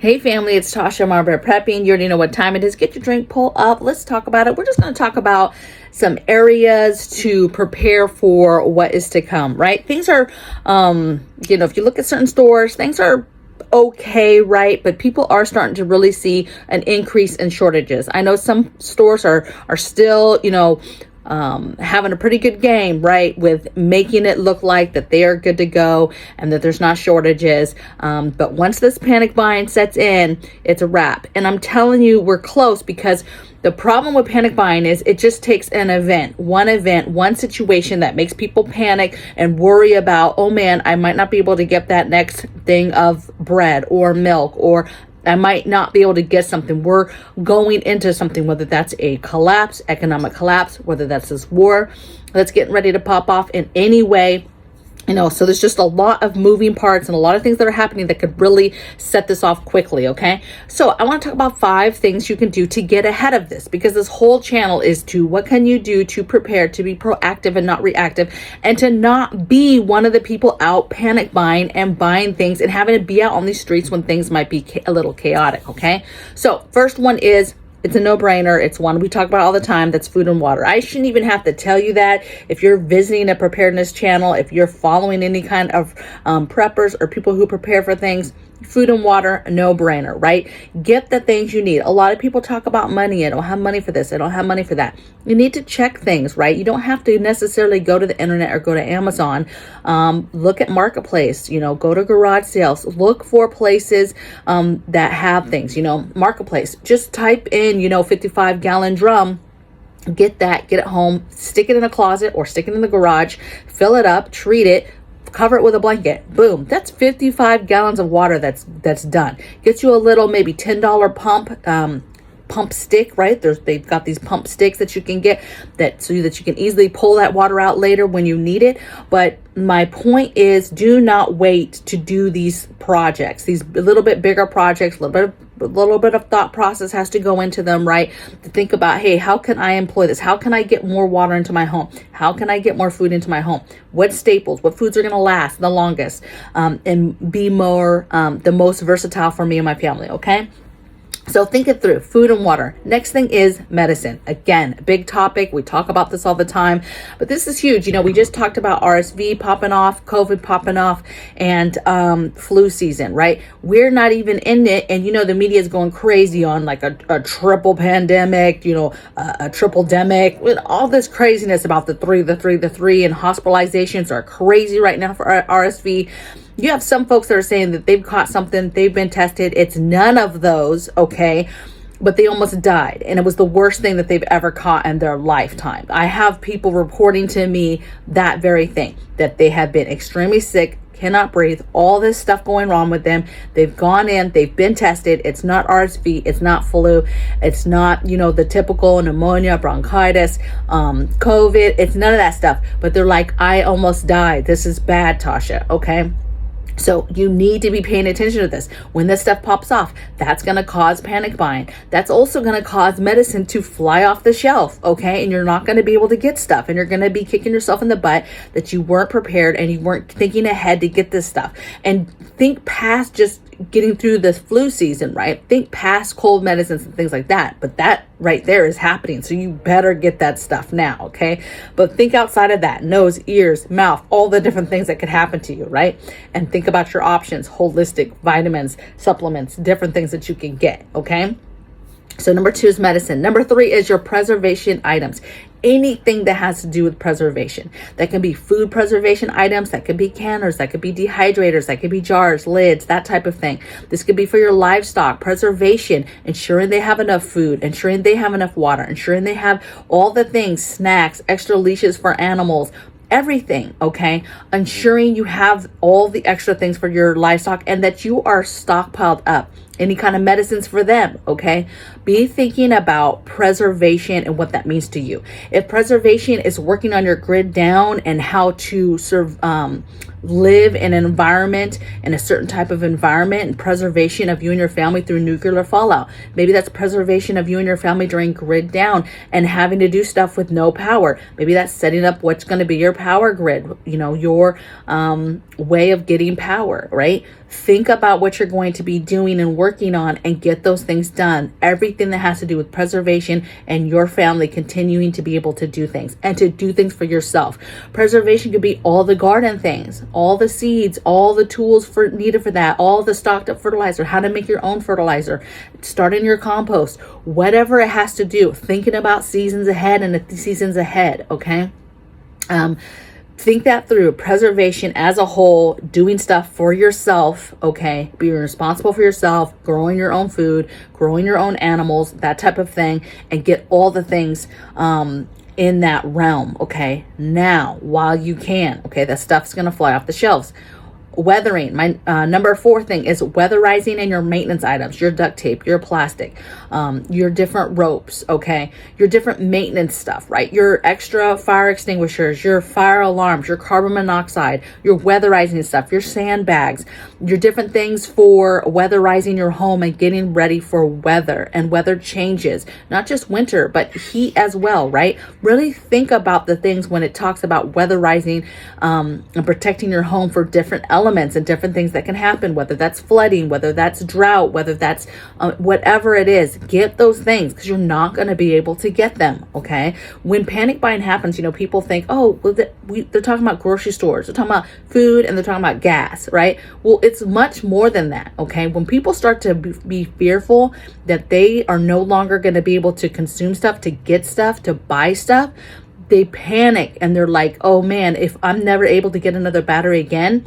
Hey family, it's Tasha, MAMABEAR Prepping. You already know what time it is. Get your drink, pull up. Let's talk about it. We're just going to talk about some areas to prepare for what is to come, right? Things are, if you look at certain stores, things are okay, right? But people are starting to really see an increase in shortages. I know some stores are still, having a pretty good game, right? With making it look like that they are good to go and that there's not shortages. But once this panic buying sets in, it's a wrap. And I'm telling you, we're close, because the problem with panic buying is it just takes an event, one situation that makes people panic and worry about, oh man, I might not be able to get that next thing of bread or milk, or I might not be able to get something. We're going into something, whether that's a collapse, economic collapse, whether that's this war that's getting ready to pop off in any way. So there's just a lot of moving parts and a lot of things that are happening that could really set this off quickly, okay? So I want to talk about 5 things you can do to get ahead of this, because this whole channel is to what can you do to prepare, to be proactive and not reactive, and to not be one of the people out panic buying and buying things and having to be out on these streets when things might be a little chaotic, okay? So first one is, it's a no-brainer. It's one we talk about all the time. That's food and water. I shouldn't even have to tell you that. If you're visiting a preparedness channel, if you're following any kind of preppers or people who prepare for things, food and water, no-brainer, right? Get the things you need. A lot of people talk about money. I don't have money for this. I don't have money for that. You need to check things, right? You don't have to necessarily go to the internet or go to Amazon. Look at Marketplace, go to garage sales. Look for places that have things, Marketplace. Just type in, 55-gallon drum. Get it home, stick it in a closet or stick it in the garage, fill it up, treat it, cover it with a blanket. Boom. That's 55 gallons of water that's done. Gets you a little maybe $10 pump stick, right? They've got these pump sticks that you can get so that you can easily pull that water out later when you need it. But my point is, do not wait to do these projects, these a little bit bigger projects. A little bit of thought process has to go into them, right? To think about, hey, how can I employ this? How can I get more water into my home? How can I get more food into my home? What staples, what foods are going to last the longest, and be more, the most versatile for me and my family, okay? So think it through. Food and water. Next thing is medicine. Again, big topic. We talk about this all the time, but this is huge. We just talked about RSV popping off, COVID popping off, and flu season, right? We're not even in it. And, the media is going crazy on like a triple pandemic, a triple demic, with all this craziness about the three, and hospitalizations are crazy right now for RSV. You have some folks that are saying that they've caught something, they've been tested. It's none of those, okay? But they almost died, and it was the worst thing that they've ever caught in their lifetime. I have people reporting to me that very thing, that they have been extremely sick, cannot breathe, all this stuff going wrong with them. They've gone in, they've been tested. It's not RSV, it's not flu, it's not, the typical pneumonia, bronchitis, COVID, it's none of that stuff. But they're like, I almost died. This is bad, Tasha, okay? So you need to be paying attention to this. When this stuff pops off, that's going to cause panic buying. That's also going to cause medicine to fly off the shelf, okay? And you're not going to be able to get stuff, and you're going to be kicking yourself in the butt that you weren't prepared and you weren't thinking ahead to get this stuff. And think past just getting through this flu season, right? Think past cold medicines and things like that. But that right there is happening. So you better get that stuff now, okay? But think outside of that. Nose, ears, mouth, all the different things that could happen to you, right? And think about your options, holistic, vitamins, supplements, different things that you can get, okay? So number 2 is medicine. Number 3 is your preservation items. Anything that has to do with preservation. That can be food preservation items, that could be canners, that could be dehydrators, that could be jars, lids, that type of thing. This could be for your livestock preservation, ensuring they have enough food, ensuring they have enough water, ensuring they have all the things, snacks, extra leashes for animals, everything, okay? Ensuring you have all the extra things for your livestock and that you are stockpiled up. Any kind of medicines for them, okay? be thinking about preservation and what that means to you. If preservation is working on your grid down and how to live in an environment, in a certain type of environment, and preservation of you and your family through nuclear fallout. Maybe that's preservation of you and your family during grid down and having to do stuff with no power. Maybe that's setting up what's going to be your power grid, your way of getting power, right? Think about what you're going to be doing and working on and get those things done. Everything that has to do with preservation and your family continuing to be able to do things and to do things for yourself. Preservation could be all the garden things, all the seeds, all the tools needed for that, all the stocked up fertilizer, how to make your own fertilizer, starting your compost, whatever it has to do, thinking about seasons ahead and the seasons ahead, okay? Think that through. Preservation as a whole, doing stuff for yourself, okay? Being responsible for yourself, growing your own food, growing your own animals, that type of thing, and get all the things in that realm, okay? Now, while you can, okay, that stuff's gonna fly off the shelves. Weathering, my number 4 thing is weatherizing in your maintenance items, your duct tape, your plastic, your different ropes, okay, your different maintenance stuff, right? Your extra fire extinguishers, your fire alarms, your carbon monoxide, your weatherizing stuff, your sandbags, your different things for weatherizing your home and getting ready for weather and weather changes, not just winter, but heat as well, right? Really think about the things when it talks about weatherizing and protecting your home for different elements and different things that can happen, whether that's flooding, whether that's drought, whether that's whatever it is. Get those things because you're not going to be able to get them, okay? When panic buying happens, people think, oh, well, they're talking about grocery stores, they're talking about food, and they're talking about gas, right? Well, it's much more than that, okay? When people start to be fearful that they are no longer going to be able to consume stuff, to get stuff, to buy stuff, they panic and they're like, oh man, if I'm never able to get another battery again,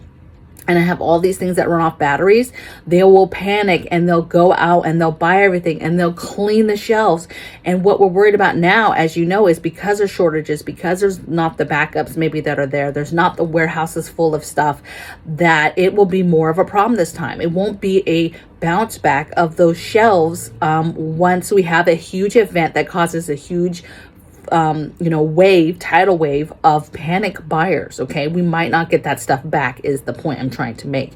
and I have all these things that run off batteries, they will panic and they'll go out and they'll buy everything and they'll clean the shelves. And what we're worried about now, as you know, is because there's shortages, because there's not the backups maybe that are there's not the warehouses full of stuff, that it will be more of a problem this time. It won't be a bounce back of those shelves once we have a huge event that causes a huge tidal wave of panic buyers. Okay. We might not get that stuff back is the point I'm trying to make.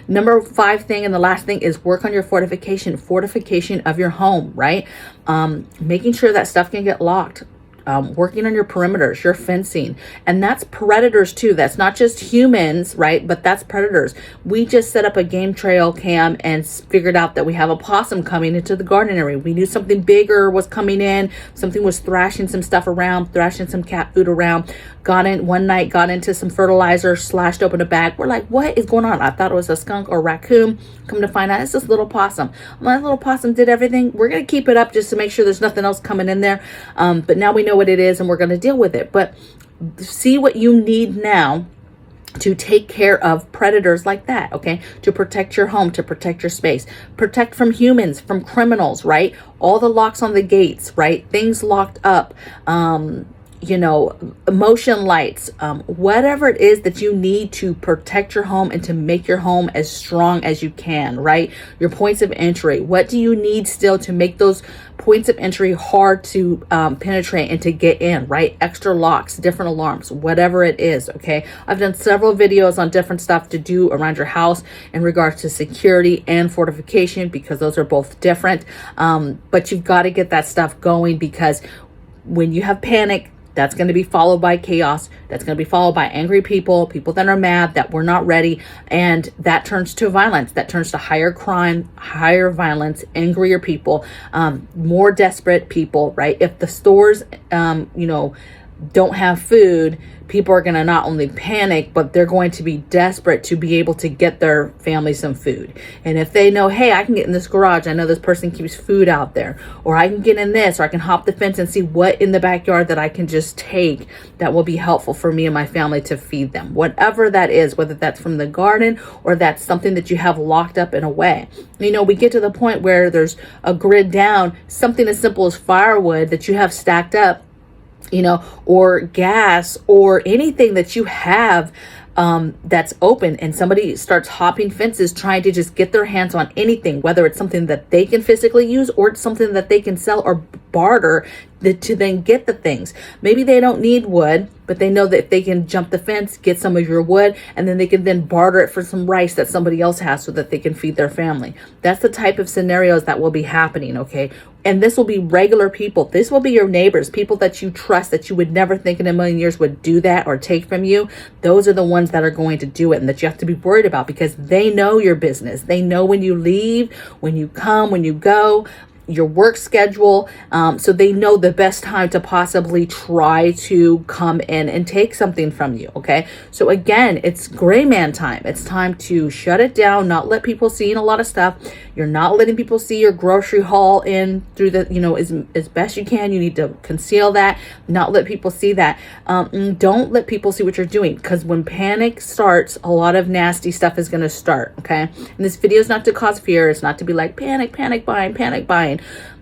Number 5 thing, and the last thing, is work on your fortification of your home, right? Making sure that stuff can get locked. Working on your perimeters, your fencing, and that's predators too. That's not just humans, right? But that's predators. We just set up a game trail cam and figured out that we have a possum coming into the garden area. We knew something bigger was coming in. Something was thrashing some stuff around, thrashing some cat food around. Got into some fertilizer, slashed open a bag. We're like, what is going on? I thought it was a skunk or raccoon. Come to find out, it's this little possum. My little possum did everything. We're going to keep it up just to make sure there's nothing else coming in there. But now we know what it is and we're going to deal with it. But see what you need now to take care of predators like that, okay? To protect your home, to protect your space, protect from humans, from criminals, right? All the locks on the gates, right? Things locked up, motion lights, whatever it is that you need to protect your home and to make your home as strong as you can, right? Your points of entry. What do you need still to make those points of entry hard to penetrate and to get in, right? Extra locks, different alarms, whatever it is, okay? I've done several videos on different stuff to do around your house in regards to security and fortification because those are both different. But you've got to get that stuff going because when you have panic, that's going to be followed by chaos. That's going to be followed by angry people that are mad, that we're not ready. And that turns to violence. That turns to higher crime, higher violence, angrier people, more desperate people, right? If the stores, don't have food, people are going to not only panic, but they're going to be desperate to be able to get their family some food. And if they know, hey, I can get in this garage, I know this person keeps food out there, or I can get in this, or I can hop the fence and see what in the backyard that I can just take that will be helpful for me and my family to feed them. Whatever that is, whether that's from the garden or that's something that you have locked up in a way. We get to the point where there's a grid down, something as simple as firewood that you have stacked up, or gas or anything that you have that's open, and somebody starts hopping fences trying to just get their hands on anything, whether it's something that they can physically use or it's something that they can sell or barter to then get the things. Maybe they don't need wood, but they know that if they can jump the fence, get some of your wood, and then they can then barter it for some rice that somebody else has so that they can feed their family. That's the type of scenarios that will be happening, okay? And this will be regular people. This will be your neighbors, people that you trust, that you would never think in a million years would do that or take from you. Those are the ones that are going to do it, and that you have to be worried about, because they know your business. They know when you leave, when you come, when you go, your work schedule. So they know the best time to possibly try to come in and take something from you. Okay. So again, it's gray man time. It's time to shut it down, not let people see a lot of stuff. You're not letting people see your grocery haul in through the, as best you can. You need to conceal that, not let people see that. Don't let people see what you're doing, because when panic starts, a lot of nasty stuff is going to start. Okay. And this video is not to cause fear. It's not to be like panic buying.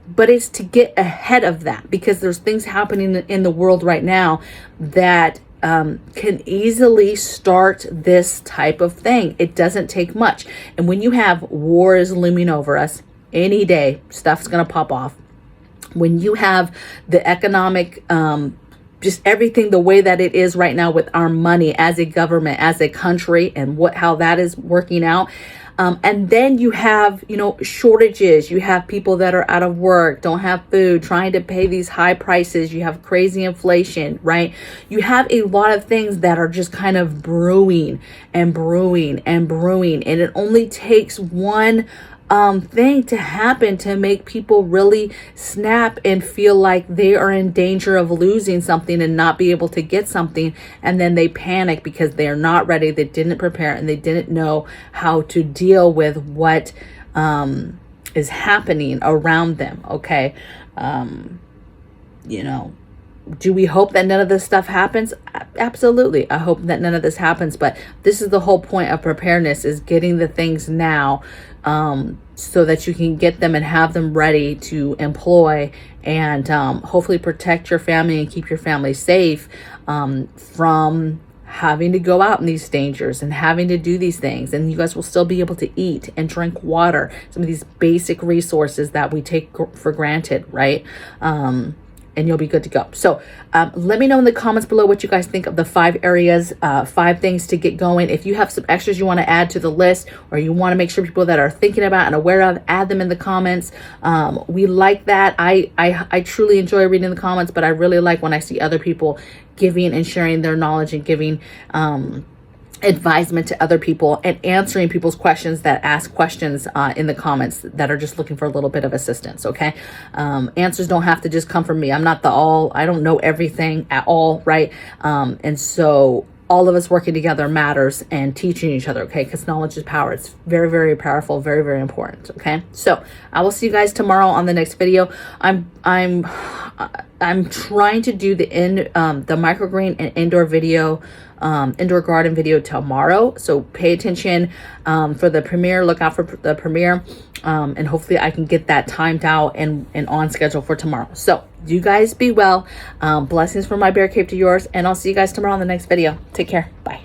But it's to get ahead of that, because there's things happening in the world right now that can easily start this type of thing. It doesn't take much. And when you have wars looming over us, any day, stuff's going to pop off. When you have the economic, just everything the way that it is right now with our money as a government, as a country, and how that is working out. And then you have, shortages. You have people that are out of work, don't have food, trying to pay these high prices. You have crazy inflation, right? You have a lot of things that are just kind of brewing. And it only takes one thing to happen to make people really snap and feel like they are in danger of losing something and not be able to get something. And then they panic because they are not ready. They didn't prepare, and they didn't know how to deal with what is happening around them. Okay. Do we hope that none of this stuff happens? Absolutely. I hope that none of this happens. But this is the whole point of preparedness, is getting the things now, so that you can get them and have them ready to employ, and hopefully protect your family and keep your family safe from having to go out in these dangers and having to do these things. And you guys will still be able to eat and drink water, some of these basic resources that we take for granted, right? And you'll be good to go. So let me know in the comments below what you guys think of the 5 areas, 5 things to get going. If you have some extras you want to add to the list, or you want to make sure people that are thinking about and aware of, add them in the comments. We like that. I truly enjoy reading the comments, but I really like when I see other people giving and sharing their knowledge and giving advisement to other people, and answering people's questions that ask questions in the comments that are just looking for a little bit of assistance. Okay. Answers don't have to just come from me. I'm not I don't know everything at all. Right. And so all of us working together matters, and teaching each other. Okay. Because knowledge is power. It's very, very powerful, very, very important. Okay. So I will see you guys tomorrow on the next video. I'm trying to do the microgreen and indoor garden video tomorrow. So pay attention for the premiere. Look out for the premiere. And hopefully I can get that timed out and on schedule for tomorrow. So you guys be well. Blessings from my bear cape to yours. And I'll see you guys tomorrow on the next video. Take care. Bye.